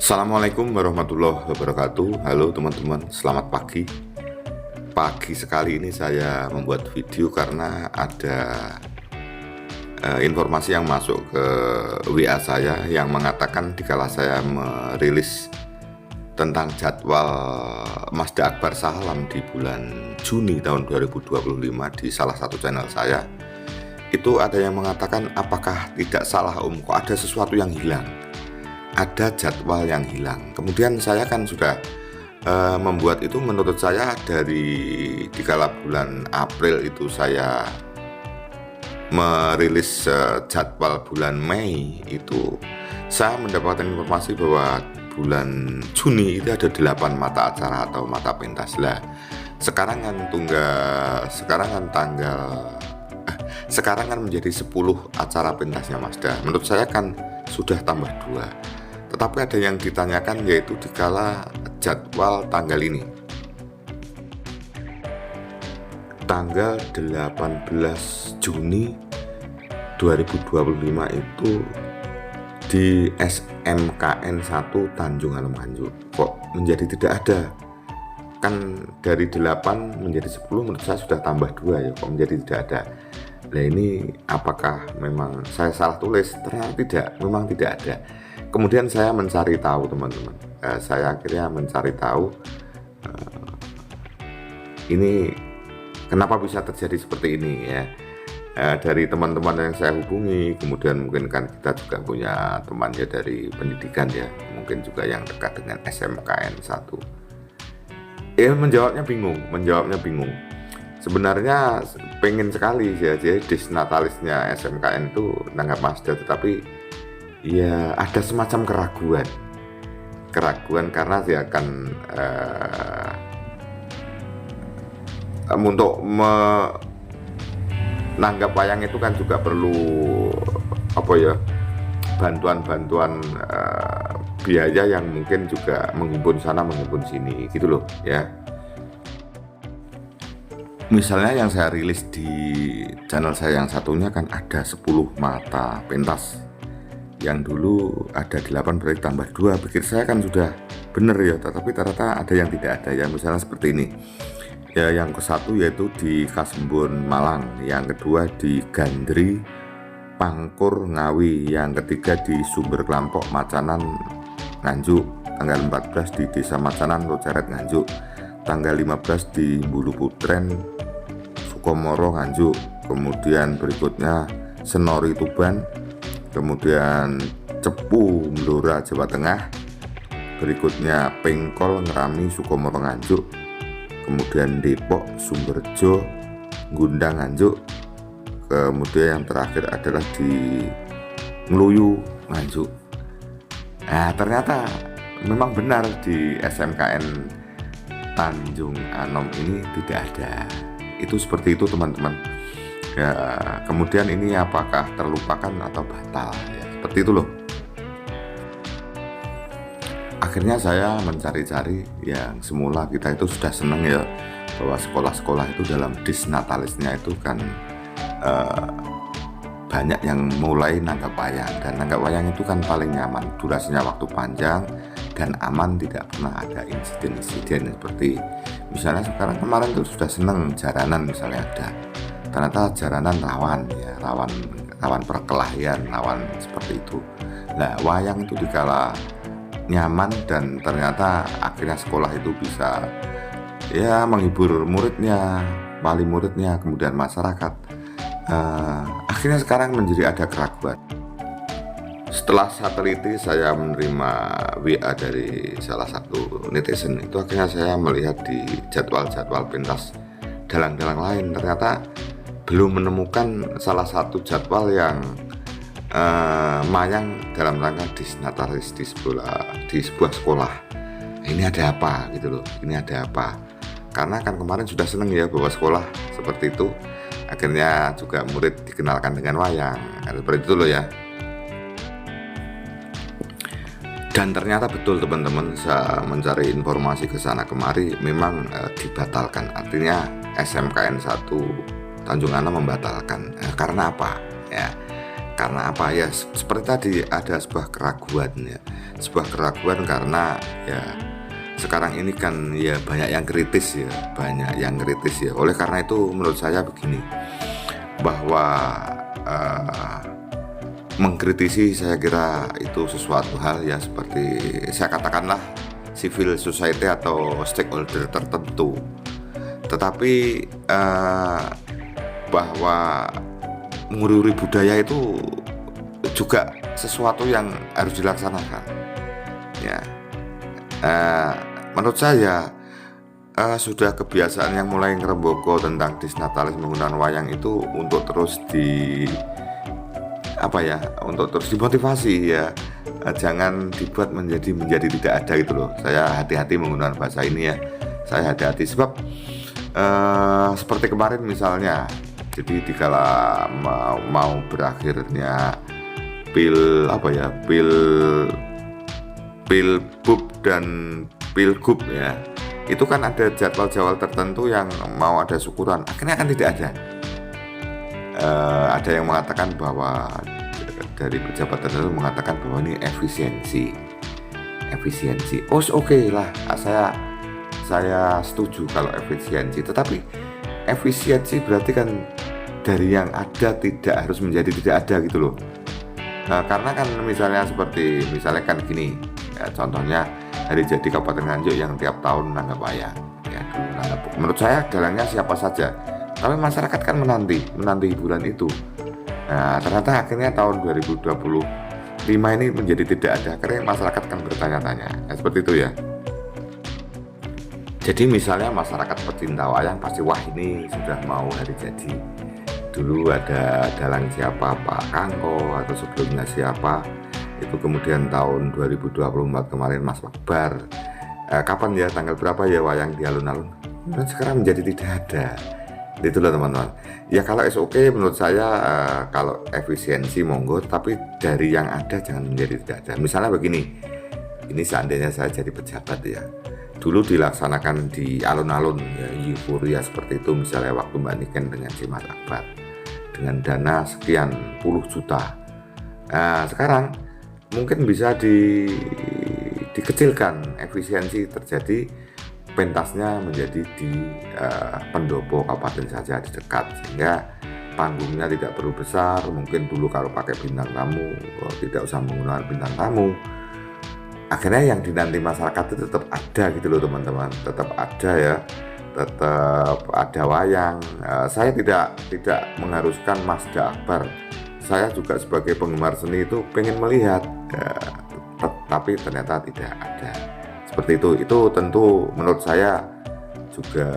Assalamualaikum warahmatullahi wabarakatuh. Halo teman-teman, selamat pagi. Pagi sekali ini saya membuat video karena ada informasi yang masuk ke WA saya yang mengatakan dikala saya merilis tentang jadwal Mazda Akbar Shah Alam di bulan Juni tahun 2025 di salah satu channel saya, itu ada yang mengatakan apakah tidak salah kok ada sesuatu yang hilang, ada jadwal yang hilang. Kemudian saya kan sudah membuat itu, menurut saya dari dikala bulan April itu saya merilis jadwal bulan Mei itu, saya mendapatkan informasi bahwa bulan Juni itu ada 8 mata acara atau mata pentas lah. Sekarang kan menjadi 10 acara pentasnya Mazda. Menurut saya kan sudah tambah 2. Tetapi ada yang ditanyakan, yaitu dikala jadwal tanggal ini, tanggal 18 Juni 2025 itu di SMKN 1 Tanjung Alam Nganjuk kok menjadi tidak ada. Kan dari 8 menjadi 10, menurut saya sudah tambah 2 ya, kok menjadi tidak ada. Nah ini apakah memang saya salah tulis? Ternyata tidak, memang tidak ada. Kemudian saya mencari tahu teman-teman, saya akhirnya mencari tahu ini kenapa bisa terjadi seperti ini ya. Dari teman-teman yang saya hubungi, kemudian mungkin kan kita juga punya teman ya dari pendidikan ya, mungkin juga yang dekat dengan SMKN 1. Menjawabnya bingung. Sebenarnya pengen sekali ya, jadi disnatalisnya SMKN itu nanggap Mazda, tetapi ya ada semacam keraguan karena dia akan untuk menanggap wayang itu kan juga perlu bantuan biaya yang mungkin juga menghimpun sana menghimpun sini gitu loh ya. Misalnya yang saya rilis di channel saya yang satunya kan ada 10 mata pentas, yang dulu ada 8 berarti tambah 2, pikir saya kan sudah bener ya, tetapi ternyata ada yang tidak ada ya. Misalnya seperti ini ya, yang ke-1 yaitu di Kasembon Malang, yang kedua di Gandri Pangkur Ngawi, yang ketiga di Sumber Klampok Macanan Nganjuk, tanggal 14 di Desa Macanan Loceret Nganjuk, tanggal 15 di Bulu Putren Sukomoro Nganjuk, kemudian berikutnya Senori Tuban, kemudian Cepu Blora Jawa Tengah, berikutnya Pengkol Ngerami Sukomoro Nganjuk, kemudian Depok Sumberjo Gundang Nganjuk, kemudian yang terakhir adalah di Ngluyu Nganjuk. Nah ternyata memang benar di SMKN Tanjung Anom ini tidak ada. Itu seperti itu teman-teman ya. Kemudian ini apakah terlupakan atau batal ya, seperti itu loh. Akhirnya saya mencari-cari, yang semula kita itu sudah senang ya bahwa sekolah-sekolah itu dalam disnatalisnya itu kan banyak yang mulai nanggap wayang, dan nanggap wayang itu kan paling nyaman, durasinya waktu panjang dan aman, tidak pernah ada insiden-insiden seperti misalnya sekarang. Kemarin itu sudah seneng jaranan misalnya, ada ternyata jaranan rawan perkelahian, rawan seperti itu. Nah wayang itu dikala nyaman dan ternyata akhirnya sekolah itu bisa ya menghibur muridnya, wali muridnya, kemudian masyarakat. Akhirnya sekarang menjadi ada keraguan. Setelah saya teliti, saya menerima WA dari salah satu netizen, itu akhirnya saya melihat di jadwal-jadwal pentas dalang-dalang lain, ternyata belum menemukan salah satu jadwal yang mayang dalam rangka disnatalis di sebuah sekolah. Ini ada apa gitu loh, ini ada apa? Karena kan kemarin sudah seneng ya bahwa sekolah seperti itu, akhirnya juga murid dikenalkan dengan wayang, seperti itu loh ya. Dan ternyata betul teman-teman, saya mencari informasi ke sana kemari, memang dibatalkan. Artinya SMKN 1 Tanjung Anom membatalkan. Karena apa? Ya, karena apa ya? Seperti tadi ada sebuah keraguan ya. sebuah keraguan karena ya sekarang ini kan ya banyak yang kritis ya. Oleh karena itu menurut saya begini, bahwa mengkritisi saya kira itu sesuatu hal ya, seperti saya katakanlah civil society atau stakeholder tertentu. Tetapi bahwa mengurui budaya itu juga sesuatu yang harus dilaksanakan ya. Menurut saya sudah kebiasaan yang mulai ngeremboko tentang disnatalis menggunakan wayang itu untuk terus untuk terus dimotivasi ya. Jangan dibuat menjadi tidak ada gitu loh. Saya hati-hati menggunakan bahasa ini ya. Saya hati-hati sebab seperti kemarin misalnya, jadi dikala mau berakhirnya pilbub dan pilgub ya, itu kan ada jadwal-jadwal tertentu yang mau ada syukuran, akhirnya kan tidak ada. Ada yang mengatakan bahwa dari pejabat tertentu mengatakan bahwa ini efisiensi. Oke lah, saya setuju kalau efisiensi, tetapi efisiensi berarti kan dari yang ada tidak harus menjadi tidak ada gitu loh. Karena kan misalnya kan gini ya, contohnya hari jadi Kabupaten Nganjuk yang tiap tahun nanggap wayang ya, menurut saya dalangnya siapa saja, tapi masyarakat kan menanti hiburan itu. Nah ternyata akhirnya tahun 2025 ini menjadi tidak ada, akhirnya masyarakat kan bertanya-tanya ya, seperti itu ya. Jadi misalnya masyarakat pecinta wayang pasti wah ini sudah mau hari jadi. Dulu ada dalang siapa, Pak Kangko, atau sebelumnya siapa, itu kemudian tahun 2024 kemarin Mas Akbar, kapan ya, tanggal berapa ya wayang di alun-alun, dan sekarang menjadi tidak ada. Itu loh teman-teman ya. Kalau SOK menurut saya kalau efisiensi monggo, tapi dari yang ada jangan menjadi tidak ada. Misalnya begini, ini seandainya saya jadi pejabat ya, dulu dilaksanakan di alun-alun ya, euforia seperti itu misalnya waktu Mbak Niken dengan si Mas Akbar dengan dana sekian puluh juta. Nah sekarang mungkin bisa dikecilkan, efisiensi terjadi, pentasnya menjadi di pendopo kabupaten saja di dekat, sehingga panggungnya tidak perlu besar. Mungkin dulu kalau pakai bintang tamu tidak usah menggunakan bintang tamu. Akhirnya yang dinanti masyarakat itu tetap ada gitu loh teman-teman, tetap ada ya, tetap ada wayang. Saya tidak mengharuskan Masda Akbar, saya juga sebagai penggemar seni itu pengen melihat tapi ternyata tidak ada seperti itu. Itu tentu menurut saya juga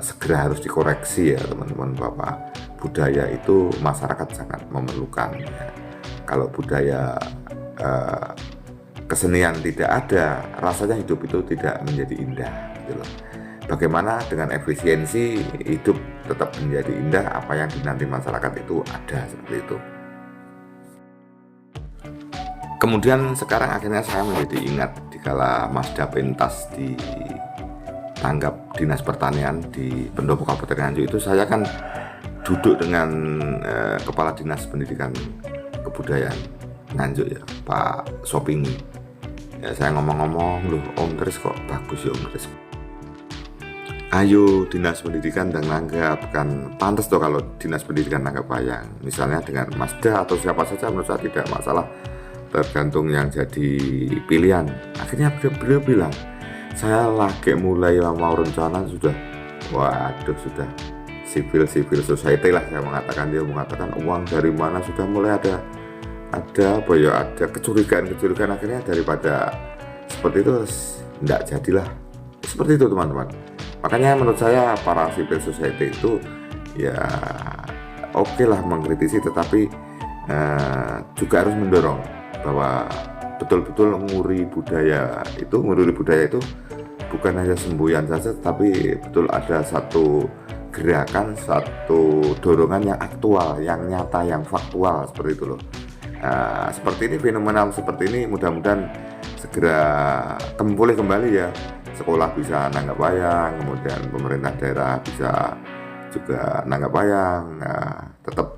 segera harus dikoreksi ya teman-teman, bahwa budaya itu masyarakat sangat memerlukan ya. Kalau budaya kesenian tidak ada, rasanya hidup itu tidak menjadi indah gitu loh. Bagaimana dengan efisiensi hidup tetap menjadi indah, apa yang dinanti masyarakat itu ada, seperti itu. Kemudian sekarang akhirnya saya menjadi ingat dikala Masda pentas ditanggap Dinas Pertanian di Pendopo Kabupaten Nganjuk itu, saya kan duduk dengan Kepala Dinas Pendidikan Kebudayaan Nganjuk ya, Pak Sopingi. Ya saya ngomong-ngomong, loh Om Tris kok bagus ya Om Tris. Ayo Dinas Pendidikan dan nanggap, kan pantas tuh kalau Dinas Pendidikan nanggap wayang. Misalnya dengan Masda atau siapa saja menurut saya tidak masalah, tergantung yang jadi pilihan. Akhirnya beliau bilang, saya lagi mulai mau rencana sudah, waduh sudah civil society lah saya mengatakan. Dia mengatakan uang dari mana, sudah mulai ada apa ya, ada kecurigaan. Akhirnya daripada seperti itu tidak jadilah seperti itu teman-teman. Makanya menurut saya para civil society itu ya oke lah mengkritisi, tetapi juga harus mendorong bahwa betul-betul nguri budaya itu bukan hanya semboyan saja, tapi betul ada satu gerakan, satu dorongan yang aktual, yang nyata, yang faktual, seperti itu loh. Seperti ini, fenomenal seperti ini mudah-mudahan segera pulih kembali ya. Sekolah bisa nanggap wayang, kemudian pemerintah daerah bisa juga nanggap wayang, tetap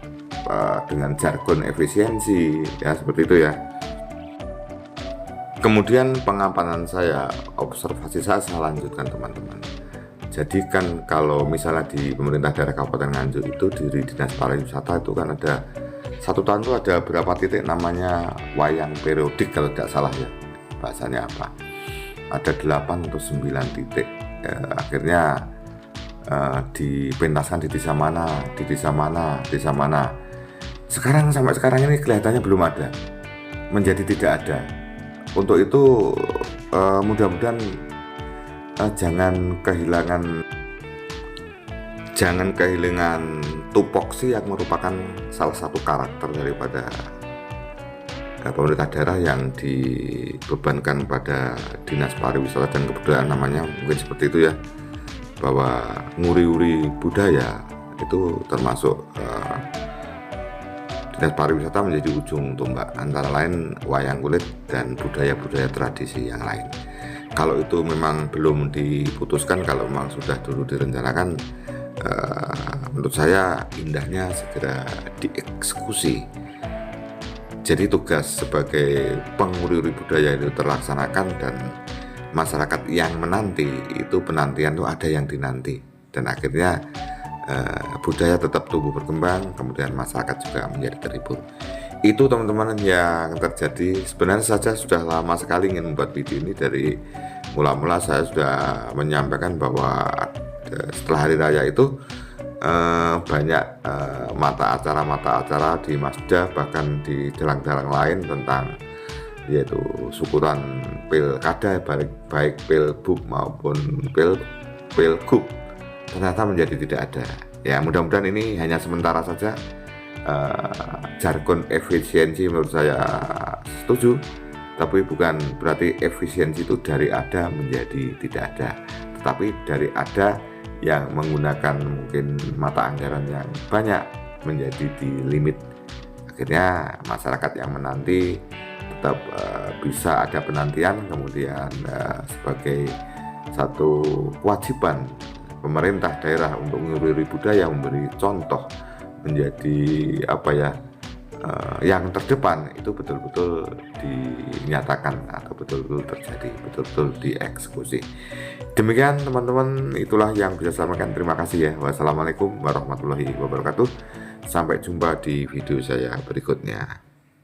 dengan jargon efisiensi ya, seperti itu ya. Kemudian pengamatan saya, observasi saya lanjutkan teman-teman. Jadi kan kalau misalnya di pemerintah daerah Kabupaten Nganjuk itu di Dinas Pariwisata itu kan ada satu tahun itu ada berapa titik namanya wayang periodik kalau tidak salah ya, bahasanya apa, ada 8 atau 9 titik. Akhirnya dipentaskan di desa mana, di desa mana, desa mana. Sekarang sampai sekarang ini kelihatannya belum ada, menjadi tidak ada. Untuk itu mudah-mudahan jangan kehilangan tupoksi yang merupakan salah satu karakter daripada pemerintah daerah yang dibebankan pada Dinas Pariwisata dan Kebudayaan, namanya mungkin seperti itu ya, bahwa nguri-uri budaya itu termasuk Dinas Pariwisata menjadi ujung tombak antara lain wayang kulit dan budaya-budaya tradisi yang lain. Kalau itu memang belum diputuskan, kalau memang sudah dulu direncanakan, menurut saya indahnya segera dieksekusi. Jadi tugas sebagai penguri-uri budaya itu terlaksanakan dan masyarakat yang menanti itu, penantian itu ada yang dinanti, dan akhirnya budaya tetap tumbuh berkembang, kemudian masyarakat juga menjadi terhibur. Itu teman-teman yang terjadi. Sebenarnya saya sudah lama sekali ingin membuat video ini. Dari mula-mula saya sudah menyampaikan bahwa setelah hari raya itu banyak mata acara di Masda, bahkan di dalang-dalang lain tentang yaitu syukuran pilkada, baik pilbub maupun pilgub, ternyata menjadi tidak ada. Ya mudah-mudahan ini hanya sementara saja. Jargon efisiensi menurut saya setuju, tapi bukan berarti efisiensi itu dari ada menjadi tidak ada, tetapi dari ada yang menggunakan mungkin mata anggaran yang banyak menjadi di limit. Akhirnya masyarakat yang menanti tetap bisa ada penantian, kemudian sebagai satu kewajiban pemerintah daerah untuk menguri budaya, memberi contoh, menjadi yang terdepan, itu betul-betul dinyatakan atau betul-betul terjadi, betul-betul dieksekusi. Demikian teman-teman, itulah yang bisa saya sampaikan. Terima kasih ya. Wassalamualaikum warahmatullahi wabarakatuh. Sampai jumpa di video saya berikutnya.